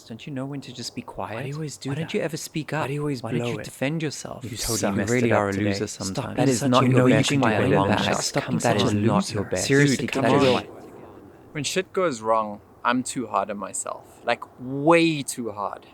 things. Don't you know when to just be quiet? Why do you always do Why that? don't you ever speak up? Why do you always Why blow don't you it? defend yourself? You totally really are a loser Stop sometimes. being That is such not a your loser. best. You can do by a better long than shot. that. Stop being That such is a not loser. your best. Seriously, Come that is on. like... When shit goes wrong, I'm too hard on myself. Like, way too hard.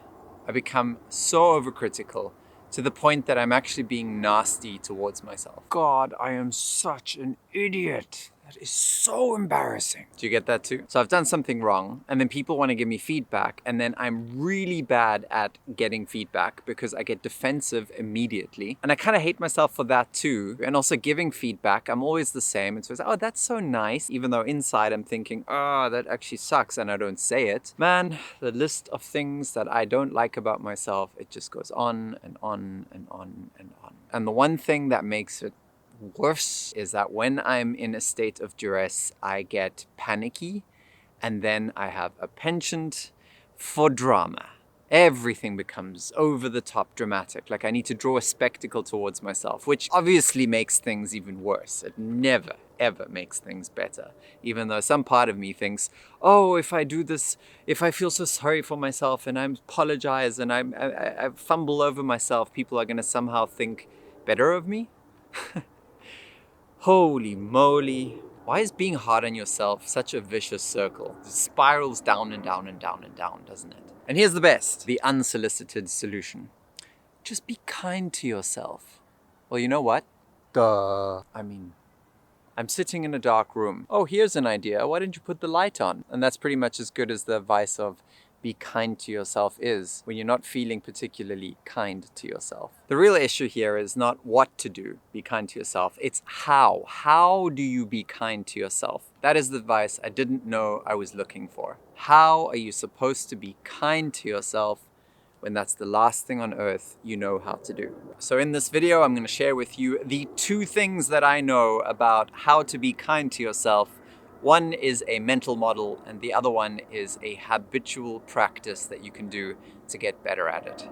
I become so overcritical to the point that I'm actually being nasty towards myself. God, I am such an idiot. That is so embarrassing. Do you get that too? So I've done something wrong, and then people want to give me feedback, and then I'm really bad at getting feedback because I get defensive immediately. And I kind of hate myself for that too. And also giving feedback, I'm always the same. And so it's, oh, that's so nice. Even though inside I'm thinking, oh, that actually sucks, and I don't say it. Man, the list of things that I don't like about myself, it just goes on and on and on and on. And the one thing that makes it worse is that when I'm in a state of duress, I get panicky, and then I have a penchant for drama. Everything becomes over the top dramatic. Like I need to draw a spectacle towards myself, which obviously makes things even worse. It never, ever makes things better. Even though some part of me thinks, oh, if I do this, if I feel so sorry for myself and I apologize and I fumble over myself, people are going to somehow think better of me. Holy moly. Why is being hard on yourself such a vicious circle? It spirals down and down and down and down, doesn't it? And here's the best, the unsolicited solution. Just be kind to yourself. Well, you know what? I'm sitting in a dark room. Oh, here's an idea. Why don't you put the light on? And that's pretty much as good as the advice of be kind to yourself is when you're not feeling particularly kind to yourself. The real issue here is not what to do, be kind to yourself. It's how. How do you be kind to yourself? That is the advice I didn't know I was looking for. How are you supposed to be kind to yourself when that's the last thing on earth you know how to do? So in this video, I'm going to share with you the 2 things that I know about how to be kind to yourself. One is a mental model, and the other one is a habitual practice that you can do to get better at it.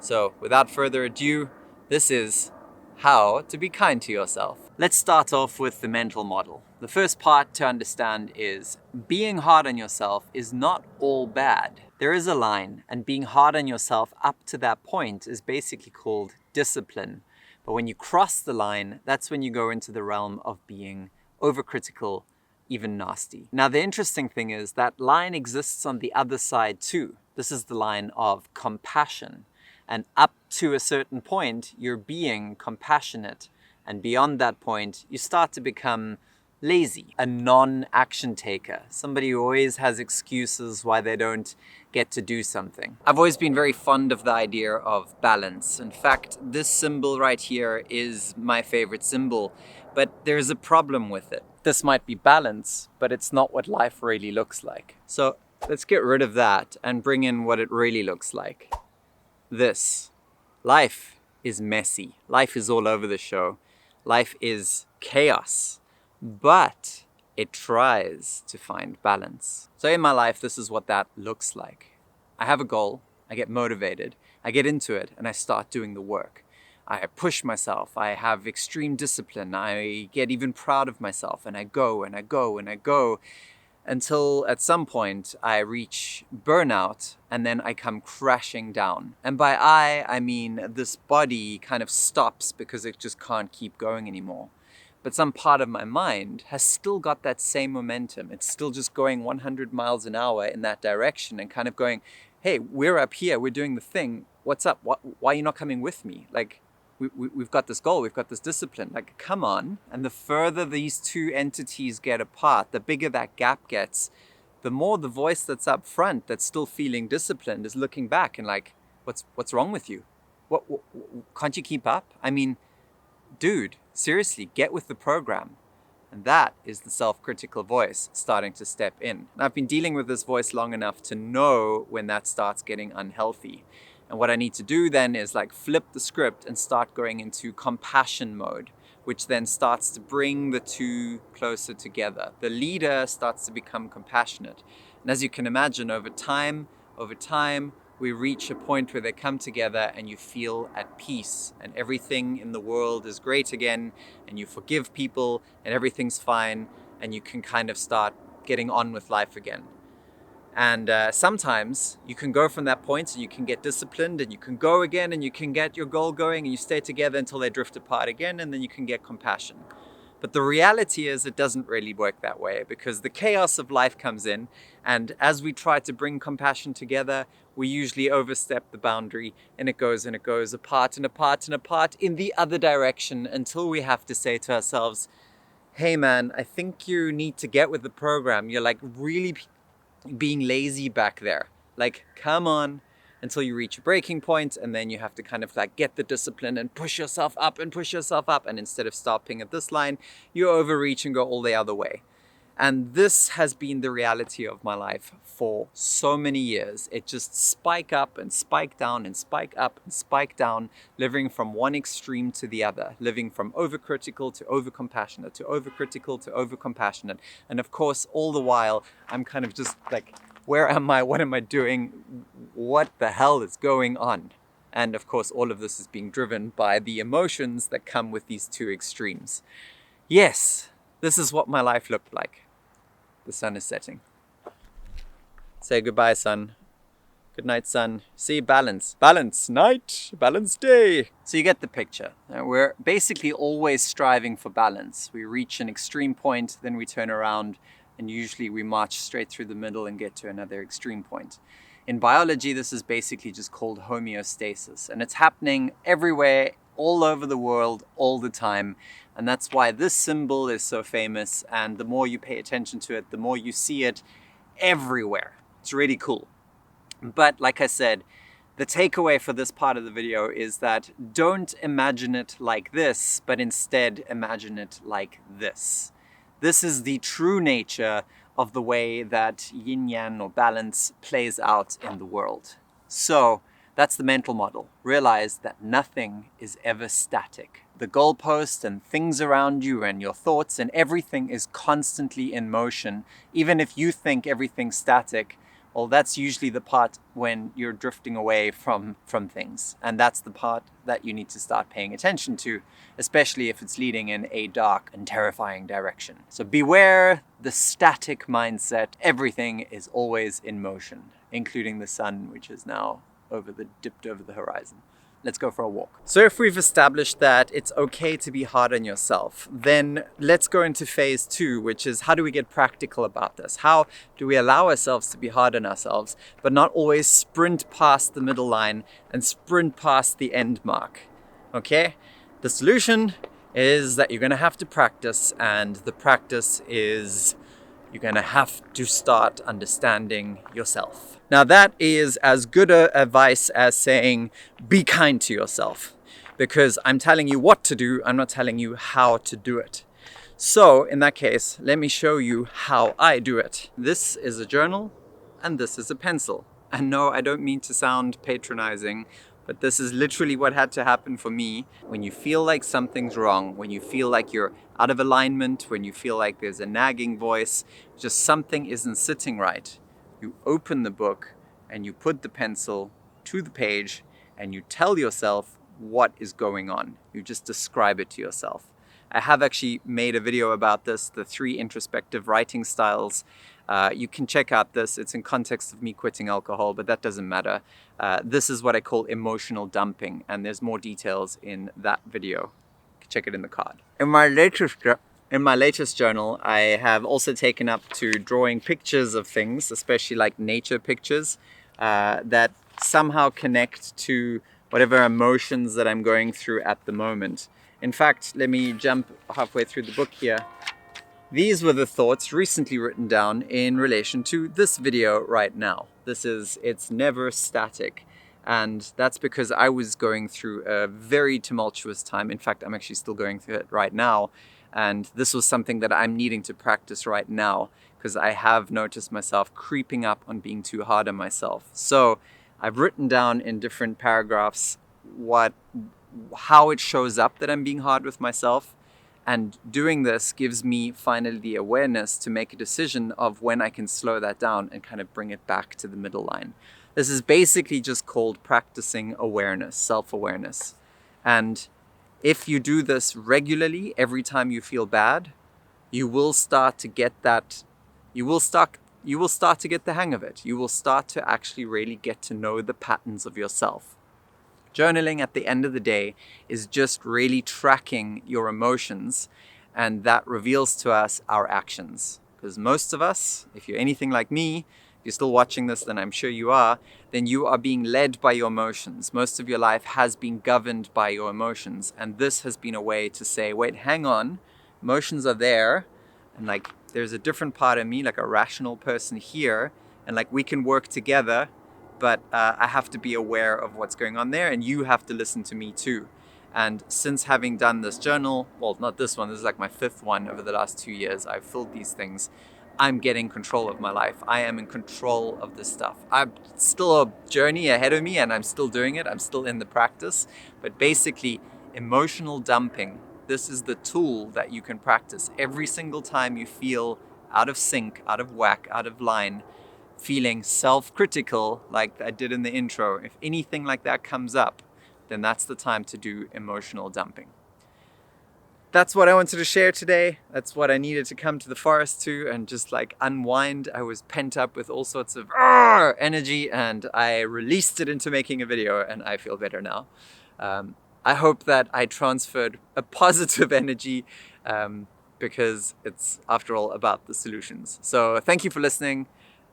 So without further ado, this is how to be kind to yourself. Let's start off with the mental model. The first part to understand is being hard on yourself is not all bad. There is a line, and being hard on yourself up to that point is basically called discipline. But when you cross the line, that's when you go into the realm of being overcritical, even nasty. Now, the interesting thing is that line exists on the other side too. This is the line of compassion. And up to a certain point, you're being compassionate. And beyond that point, you start to become lazy, a non-action taker, somebody who always has excuses why they don't get to do something. I've always been very fond of the idea of balance. In fact, this symbol right here is my favorite symbol, but there's a problem with it. This might be balance, but it's not what life really looks like. So let's get rid of that and bring in what it really looks like. This. Life is messy. Life is all over the show. Life is chaos, but it tries to find balance. So in my life, this is what that looks like. I have a goal, I get motivated, I get into it, and I start doing the work. I push myself, I have extreme discipline, I get even proud of myself, and I go and I go and I go until at some point I reach burnout and then I come crashing down. And by I mean this body kind of stops because it just can't keep going anymore. But some part of my mind has still got that same momentum. It's still just going 100 miles an hour in that direction and kind of going, hey, we're up here, we're doing the thing. What's up? Why are you not coming with me? Like, we've got this goal, we've got this discipline. Like, come on. And the further these two entities get apart, the bigger that gap gets, the more the voice that's up front that's still feeling disciplined is looking back and like, what's wrong with you? What can't you keep up? I mean, dude, seriously, get with the program. And that is the self-critical voice starting to step in. And I've been dealing with this voice long enough to know when that starts getting unhealthy. And what I need to do then is like flip the script and start going into compassion mode, which then starts to bring the two closer together. The leader starts to become compassionate. And as you can imagine, over time, we reach a point where they come together and you feel at peace and everything in the world is great again and you forgive people and everything's fine and you can kind of start getting on with life again. And sometimes you can go from that point and you can get disciplined and you can go again and you can get your goal going and you stay together until they drift apart again, and then you can get compassion. But the reality is it doesn't really work that way, because the chaos of life comes in, and as we try to bring compassion together, we usually overstep the boundary, and it goes apart and apart and apart in the other direction, until we have to say to ourselves, hey man, I think you need to get with the program. You're like really being lazy back there. Like, come on, until you reach a breaking point, and then you have to kind of like get the discipline and push yourself up and push yourself up. And instead of stopping at this line, you overreach and go all the other way. And this has been the reality of my life for so many years. It just spike up and spike down and spike up and spike down, living from one extreme to the other, living from overcritical to overcompassionate to overcritical to overcompassionate. And of course, all the while, I'm kind of just like, where am I? What am I doing? What the hell is going on? And of course, all of this is being driven by the emotions that come with these two extremes. Yes, this is what my life looked like. The sun is setting. Say goodbye, sun. Good night, sun. See, balance. Balance night, balance day. So you get the picture. We're basically always striving for balance. We reach an extreme point, then we turn around, and usually we march straight through the middle and get to another extreme point. In biology, this is basically just called homeostasis, and it's happening everywhere, all over the world, all the time. And that's why this symbol is so famous, and the more you pay attention to it, the more you see it everywhere. It's really cool. But like I said, the takeaway for this part of the video is that don't imagine it like this, but instead imagine it like this. This is the true nature of the way that yin-yang or balance plays out in the world. So that's the mental model. Realize that nothing is ever static. The goalpost and things around you and your thoughts and everything is constantly in motion. Even if you think everything's static, well, that's usually the part when you're drifting away from things. And that's the part that you need to start paying attention to, especially if it's leading in a dark and terrifying direction. So beware the static mindset. Everything is always in motion, including the sun, which is now dipped over the horizon. Let's go for a walk. So if we've established that it's okay to be hard on yourself, then let's go into phase 2, which is how do we get practical about this? How do we allow ourselves to be hard on ourselves, but not always sprint past the middle line and sprint past the end mark? Okay? The solution is that you're going to have to practice, and the practice is you're going to have to start understanding yourself. Now that is as good a advice as saying, be kind to yourself, because I'm telling you what to do, I'm not telling you how to do it. So in that case, let me show you how I do it. This is a journal and this is a pencil. And no, I don't mean to sound patronizing, but this is literally what had to happen for me. When you feel like something's wrong, when you feel like you're out of alignment, when you feel like there's a nagging voice, just something isn't sitting right, you open the book and you put the pencil to the page and you tell yourself what is going on. You just describe it to yourself. I have actually made a video about this, the 3 introspective writing styles. You can check out this. It's in context of me quitting alcohol, but that doesn't matter. This is what I call emotional dumping, and there's more details in that video. You can check it in the card. In my latest journal, I have also taken up to drawing pictures of things, especially like nature pictures, that somehow connect to whatever emotions that I'm going through at the moment. In fact, let me jump halfway through the book here. These were the thoughts recently written down in relation to this video right now. It's never static. And that's because I was going through a very tumultuous time. In fact, I'm actually still going through it right now. And this was something that I'm needing to practice right now, because I have noticed myself creeping up on being too hard on myself. So I've written down in different paragraphs how it shows up that I'm being hard with myself. And doing this gives me finally the awareness to make a decision of when I can slow that down and kind of bring it back to the middle line. This is basically just called practicing awareness, self-awareness. And if you do this regularly, every time you feel bad, you will start you will start to get the hang of it. You will start to actually really get to know the patterns of yourself. Journaling at the end of the day is just really tracking your emotions, and that reveals to us our actions. Because most of us, if you're anything like me, if you're still watching this, then I'm sure you are, then you are being led by your emotions. Most of your life has been governed by your emotions. And this has been a way to say, wait, hang on, emotions are there. And like, there's a different part of me, like a rational person here. And like, we can work together, but I have to be aware of what's going on there. And you have to listen to me too. And since having done this journal, well, not this one, this is like my 5th one over the last 2 years, I've filled these things. I'm getting control of my life. I am in control of this stuff. I'm still a journey ahead of me and I'm still doing it. I'm still in the practice. But basically, emotional dumping, this is the tool that you can practice. Every single time you feel out of sync, out of whack, out of line, feeling self-critical like I did in the intro, if anything like that comes up, then that's the time to do emotional dumping. That's what I wanted to share today. That's what I needed to come to the forest to and just like unwind. I was pent up with all sorts of energy and I released it into making a video and I feel better now. I hope that I transferred a positive energy because it's, after all, about the solutions. So thank you for listening.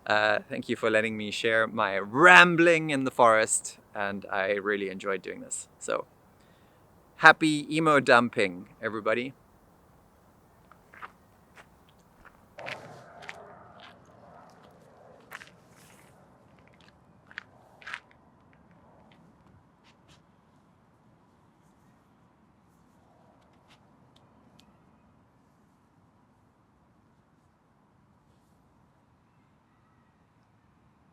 Thank you for letting me share my rambling in the forest, and I really enjoyed doing this. So happy emo dumping, everybody.